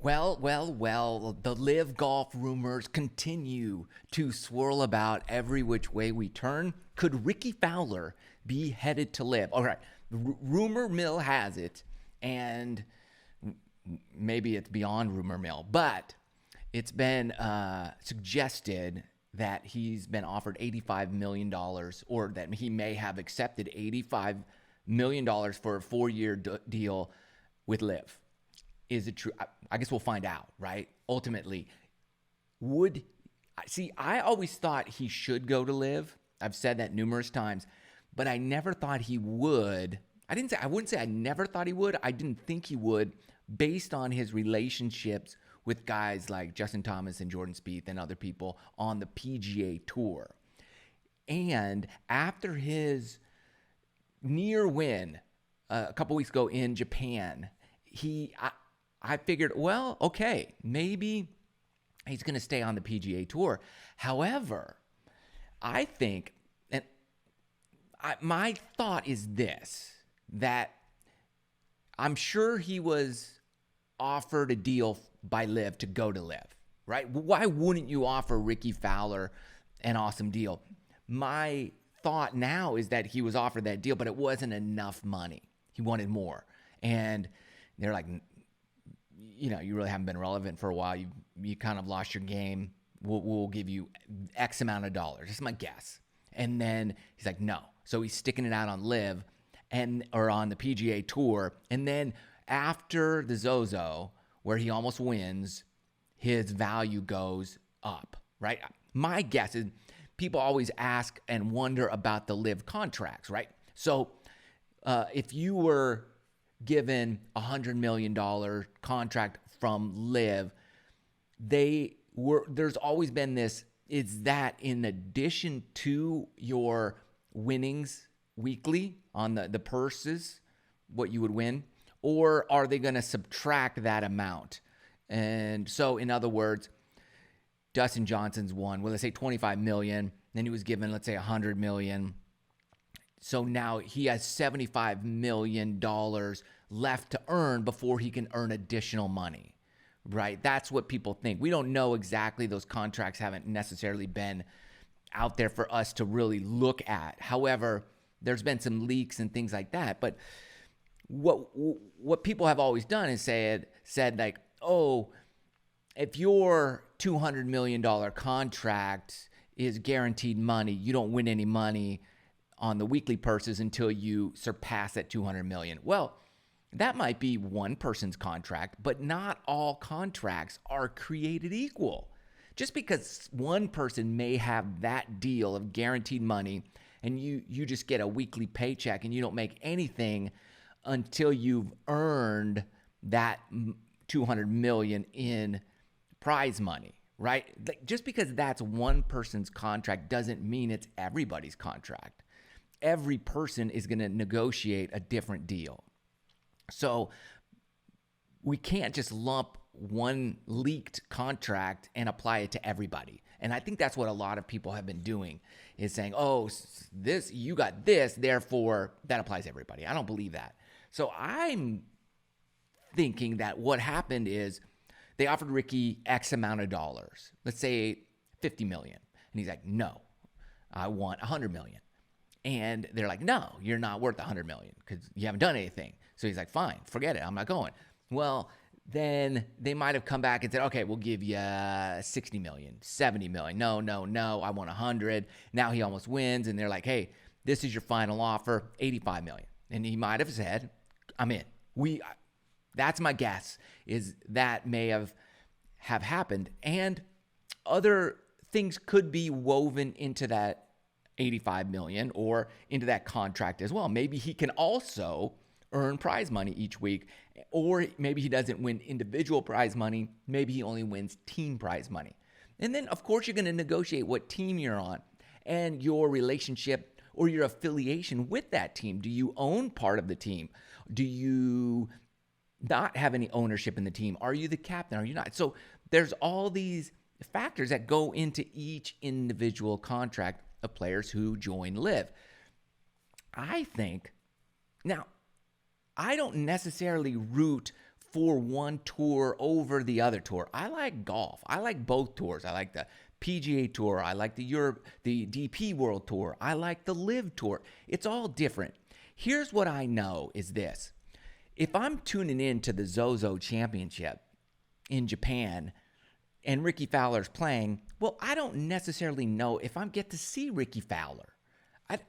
Well, the LIV Golf rumors continue to swirl about every which way we turn. Could Rickie Fowler be headed to LIV? All right, rumor mill has it, and maybe it's beyond rumor mill, but it's been suggested that he's been offered $85 million, or that he may have accepted $85 million for a 4-year deal with LIV. Is it true? I guess we'll find out, right? Ultimately, I always thought he should go to LIV. I've said that numerous times, but I never thought he would. I wouldn't say I never thought he would. I didn't think he would, based on his relationships with guys like Justin Thomas and Jordan Spieth and other people on the PGA Tour. And after his near win a couple weeks ago in Japan, I figured, well, okay, maybe he's going to stay on the PGA Tour. However, I think, and my thought is this, that I'm sure he was offered a deal by LIV to go to LIV, right? Why wouldn't you offer Rickie Fowler an awesome deal? My thought now is that he was offered that deal, but it wasn't enough money. He wanted more. And they're like, you really haven't been relevant for a while. You kind of lost your game. We'll give you X amount of dollars. That's my guess. And then he's like, no. So he's sticking it out on LIV or on the PGA Tour. And then after the Zozo, where he almost wins, his value goes up, right? My guess is people always ask and wonder about the LIV contracts, right? So if you were given $100 million contract from LIV, there's always been this, is that in addition to your winnings weekly on the purses, what you would win, or are they going to subtract that amount? And so, in other words, Dustin Johnson's won, well, let's say $25 million, then he was given, let's say, $100 million. So now he has $75 million left to earn before he can earn additional money, right? That's what people think. We don't know exactly. Those contracts haven't necessarily been out there for us to really look at. However, there's been some leaks and things like that. But what people have always done is said like, oh, if your $200 million contract is guaranteed money, you don't win any money on the weekly purses until you surpass that $200 million. Well, that might be one person's contract, but not all contracts are created equal. Just because one person may have that deal of guaranteed money and you just get a weekly paycheck and you don't make anything until you've earned that $200 million in prize money, right? Just because that's one person's contract doesn't mean it's everybody's contract. Every person is going to negotiate a different deal. So we can't just lump one leaked contract and apply it to everybody. And I think that's what a lot of people have been doing, is saying, oh, you got this, therefore that applies to everybody. I don't believe that. So I'm thinking that what happened is they offered Rickie X amount of dollars, let's say $50 million. And he's like, no, I want $100 million. And they're like, no, you're not worth $100 million because you haven't done anything. So he's like, fine, forget it. I'm not going. Well, then they might have come back and said, okay, we'll give you $60 million, $70 million. No, I want 100. Now he almost wins. And they're like, hey, this is your final offer, $85 million. And he might have said, I'm in. That's my guess, is that may have happened. And other things could be woven into that $85 million or into that contract as well. Maybe he can also earn prize money each week, or maybe he doesn't win individual prize money. Maybe he only wins team prize money. And then, of course, you're going to negotiate what team you're on and your relationship or your affiliation with that team. Do you own part of the team? Do you not have any ownership in the team? Are you the captain? Are you not? So there's all these factors that go into each individual contract of players who join LIV. I think, now, I don't necessarily root for one tour over the other tour. I like golf. I like both tours. I like the PGA Tour. I like the DP World Tour. I like the LIV Tour. It's all different. Here's what I know is this. If I'm tuning in to the Zozo Championship in Japan and Rickie Fowler's playing, well, I don't necessarily know if I get to see Rickie Fowler.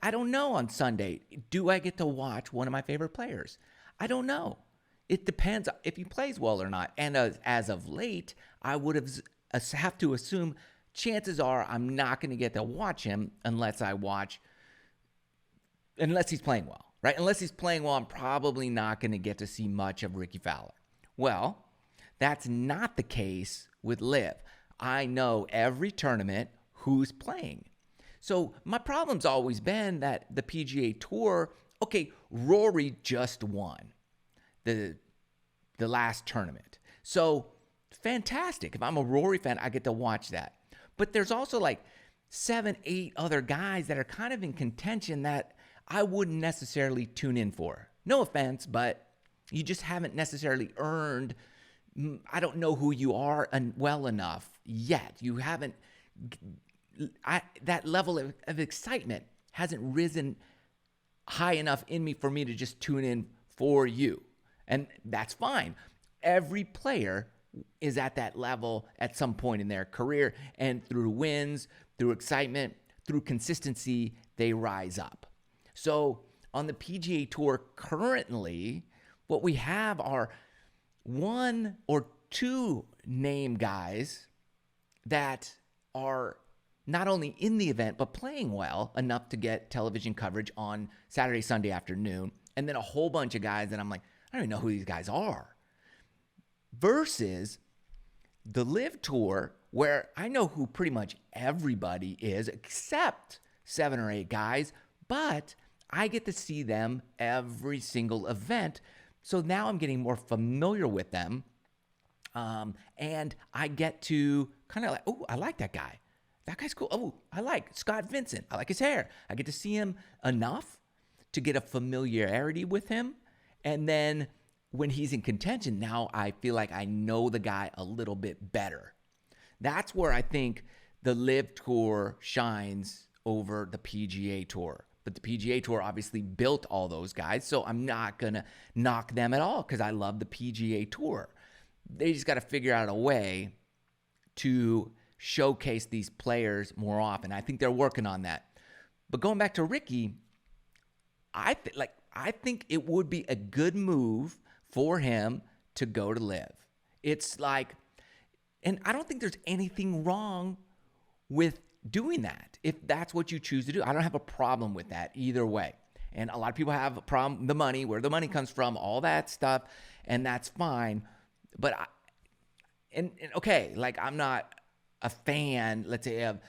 I don't know on Sunday. Do I get to watch one of my favorite players? I don't know. It depends if he plays well or not. And as of late, I would have to assume chances are I'm not going to get to watch him unless he's playing well, right? Unless he's playing well, I'm probably not going to get to see much of Rickie Fowler. Well, that's not the case with LIV. I know every tournament who's playing. So my problem's always been that the PGA Tour, okay, Rory just won the last tournament. So fantastic. If I'm a Rory fan, I get to watch that. But there's also like 7, 8 other guys that are kind of in contention that I wouldn't necessarily tune in for. No offense, but you just haven't necessarily earned, I don't know who you are well enough yet. You haven't, that level of excitement hasn't risen high enough in me for me to just tune in for you. And that's fine. Every player is at that level at some point in their career, and through wins, through excitement, through consistency, they rise up. So on the PGA Tour currently, what we have are 1 or 2 name guys that are not only in the event, but playing well enough to get television coverage on Saturday, Sunday afternoon, and then a whole bunch of guys that I'm like, I don't even know who these guys are. Versus the LIV Tour, where I know who pretty much everybody is, except 7 or 8 guys, but I get to see them every single event. So now I'm getting more familiar with them. And I get to kind of like, oh, I like that guy. That guy's cool. Oh, I like Scott Vincent. I like his hair. I get to see him enough to get a familiarity with him. And then when he's in contention, now I feel like I know the guy a little bit better. That's where I think the LIV Tour shines over the PGA Tour. But the PGA Tour obviously built all those guys, so I'm not going to knock them at all because I love the PGA Tour. They just got to figure out a way to showcase these players more often. I think they're working on that. But going back to Rickie, I think it would be a good move for him to go to LIV. It's like, and I don't think there's anything wrong with doing that if that's what you choose to do. I don't have a problem with that either way. And a lot of people have a problem, the money, where the money comes from, all that stuff, and that's fine. But okay, like I'm not a fan, let's say, of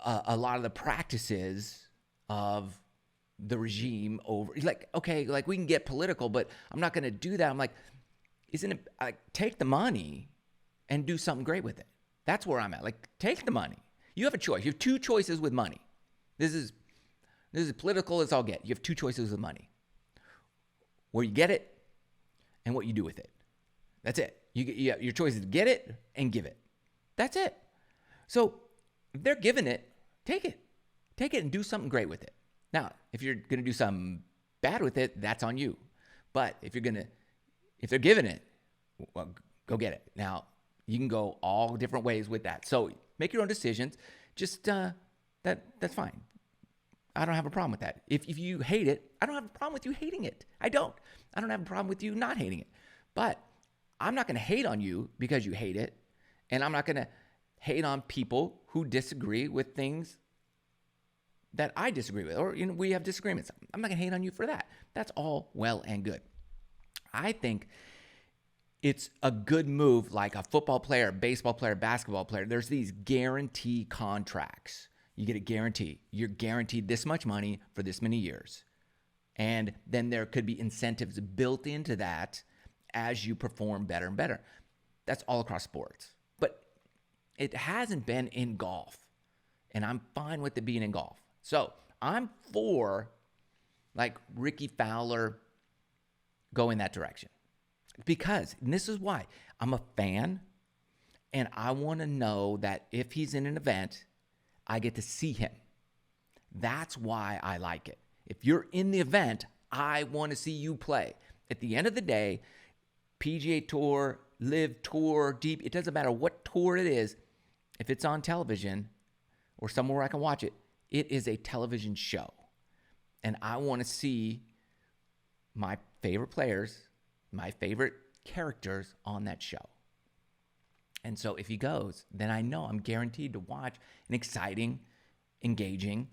a lot of the practices of the regime over, like, okay, like we can get political, but I'm not going to do that. I'm like, isn't it like take the money and do something great with it? That's where I'm at. Like, take the money. You have a choice. You have 2 choices with money. This is political as I'll get. You have 2 choices with money. Where you get it and what you do with it. That's it. Your choice is to get it and give it. That's it. So if they're giving it, take it. Take it and do something great with it. Now, if you're going to do something bad with it, that's on you. But if they're giving it, well, go get it. Now, you can go all different ways with that. So make your own decisions. Just that's fine. I don't have a problem with that. If you hate it, I don't have a problem with you hating it. I don't have a problem with you not hating it. But I'm not going to hate on you because you hate it. And I'm not going to hate on people who disagree with things that I disagree with, or we have disagreements. I'm not going to hate on you for that. That's all well and good. I think it's a good move, like a football player, baseball player, basketball player. There's these guarantee contracts. You get a guarantee. You're guaranteed this much money for this many years. And then there could be incentives built into that as you perform better and better. That's all across sports. But it hasn't been in golf. And I'm fine with it being in golf. So I'm for like Rickie Fowler going that direction. Because, and this is why, I'm a fan, and I want to know that if he's in an event, I get to see him. That's why I like it. If you're in the event, I want to see you play. At the end of the day, PGA Tour, LIV Tour, Deep, it doesn't matter what tour it is. If it's on television or somewhere where I can watch it, it is a television show. And I want to see my favorite players, my favorite characters on that show. And so if he goes, then I know I'm guaranteed to watch an exciting, engaging,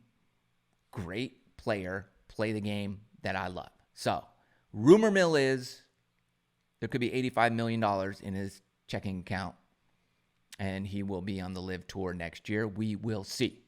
great player play the game that I love. So rumor mill is there could be $85 million in his checking account, and he will be on the LIV Tour next year. We will see.